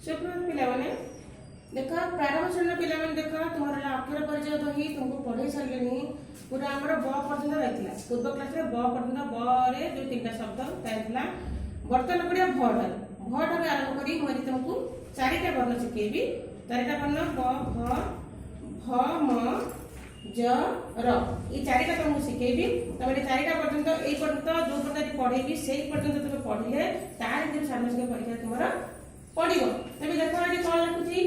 सुप्रभात पिला माने देख प्रारंभ श्रेणी पिला माने देख तुम्हारा अक्षर परिचय दही तुमको पढ़ाई सारे पूरा आमर ब पर्यटन रही पूर्व क्लास ब पर्यटन ब रे जो तीन शब्द था बर्तमान पढ़िया भ ठार आरंभ करी मुझे तुमको चारिटा वर्ण शिखेबी चारिटा वर्ण ब भ म ज र ये चारिटा तुमको शिखेबी तुम चारिटा पर्यटन यही पर्यटन जो पर्यटन पढ़ेबी से पर्यटन तुम पढ़ले तार सामाजिक परीक्षा तुम पढ़ो तभी देख ये कौन लिखुची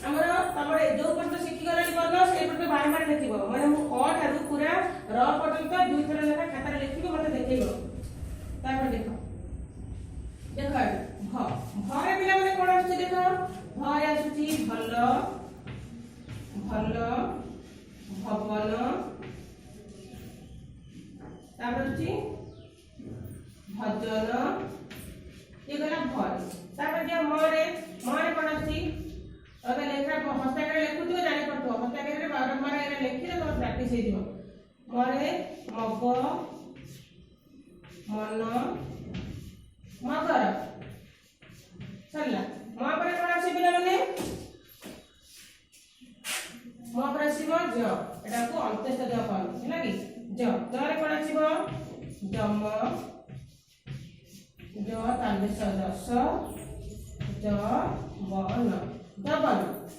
आमर तुम जो पर्यटन शिखीगला वर्ण से पर्यटन बारंबार लिख मैंने ठार पूरा र पर्यटन दुई थर लेखा खाता लिख मत देखेब देख देख भरे पिला माने कोन आछी देख भरे आछी भल भल भवन तापर आछी भजन ये गला भरे तापर जे मरे कोन आछी अबे लेखा हस्ताक्षर लिखु दियो जानि पड़तो हस्ताक्षर रे बारंबार एरा लिखिले तो प्रैक्टिस हे दियो मरे मग मन मगर सरला म पर कोन आसी पिला माने म पर आसीबो ज एटा को अंत्यस्थ ज कहन हैला कि ज रे कोन आसीबो जम ज तालबेश दस ज बन जबन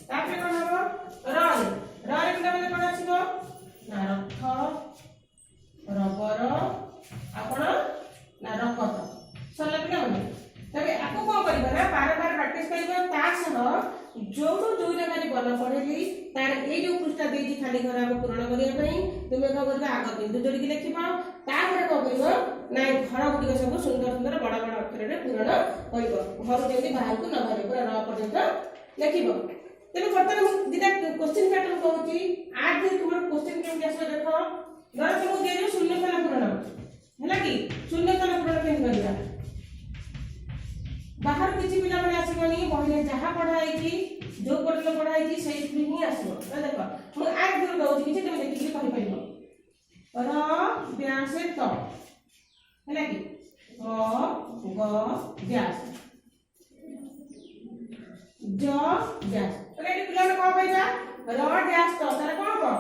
तापर कोन हबो रे पिला माने कोन आसीबो ना रथ रबर आपण ना रकत सरला पिला माने तबे आपको कोन करबो ना बार-बार प्रैक्टिस करबो ता सह जो जगह बन पढ़ेली तार ए जो पृष्ठ देजी खाली घर हम पूर्ण करिया पई तुमे का करबा आग बिंदु जोड़ी के लिखिबो तापर को करबो ना घर गुडी सब सुंदर सुंदर बड़ा बड़ा अक्षर रे पूर्ण करबो घर जेति बाहर को न बाहर पूरा र पर्यंत लिखिबो तबे बर्तमान दिदा क्वेश्चन पैटर्न कहूची आज तुमर क्वेश्चन केम आसो देखो घर तुम दे जो शून्य स्थान पूर्ण हैला कि शून्य स्थान पूर्ण केम करिया बाहर किसी पिला माने आसीबनी बहिने जहा पढ़ाई की जो पर्यटन पढ़ाई की सही ही आसीबो देखो मु आज दूर दउची किछि तुम देखि कहि परिबो र व्यास त हैला कि ग व्यास ज व्यास तो एटी पिला को कहबा र व्यास त तार कोन को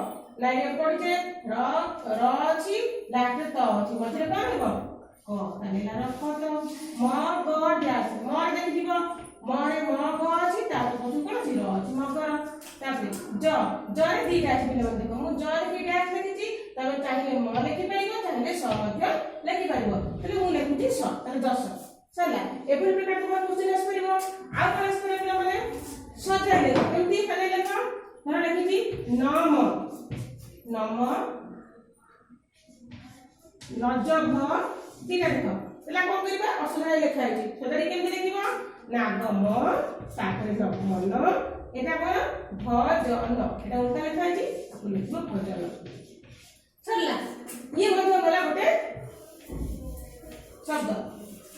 लाइन पड़े र अछि लास्ट त अछि मझे कोन हेबो ताले ला रख तो म ग व्यास म देखिबो मरे म ग अछि तापर पछु कोन अछि र अछि मगर तापर ज रे दीटा अछि पिला देखो मु ज रे दीटा अछि लिखिछि तबे चाहिले म लिखि पाइबो चाहिले स मध्य लिखि पाइबो तले मु लिखुछि स ताले 10 सरला एभरि प्रकार तुम क्वेश्चन आस परिबो आ क्लास करे पिला माने सजाले एमती तले लेखो धर लिखिछि नम नम नजभ ठीक है देखो तला कोन करबा असुरा लिखा है सदरी केमति लिखिबो नागम तापर मन एटा कोन भजन एटा उल्टा लिखा है लिखिबो भजन सरला ये मतलब गला गोटे शब्द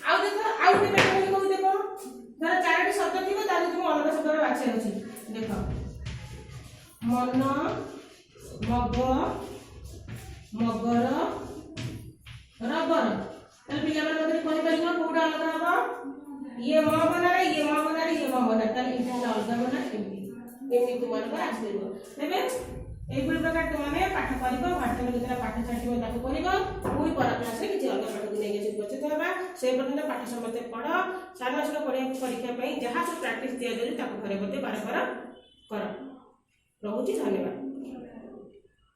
आउ देखो आउ के पैटर्न कहू देखो धर चारटी शब्द थिबो ताले तुम अलग शब्द रे बाछे अछि देखो मन मग मगर रबर तल पिला मन मते कहि परिबो कोडा अलग हबो ये म बना रे ये म बना रे ये म बना तल इटा अलग बना एमनी तुमन को आसीबो तबे एई प्रकार तुमने पाठ करिबो पाठ जेतरा पाठ छाटिबो ताको करिबो कोई पर क्लास रे किछि अलग पाठ नै गेछि बचे तबा से पर्यंत पाठ समते पढो साधारण परीक्षा पई जहा सब प्रैक्टिस दिया जरि ताको घरे बते बार बार कर रहउची धन्यवाद।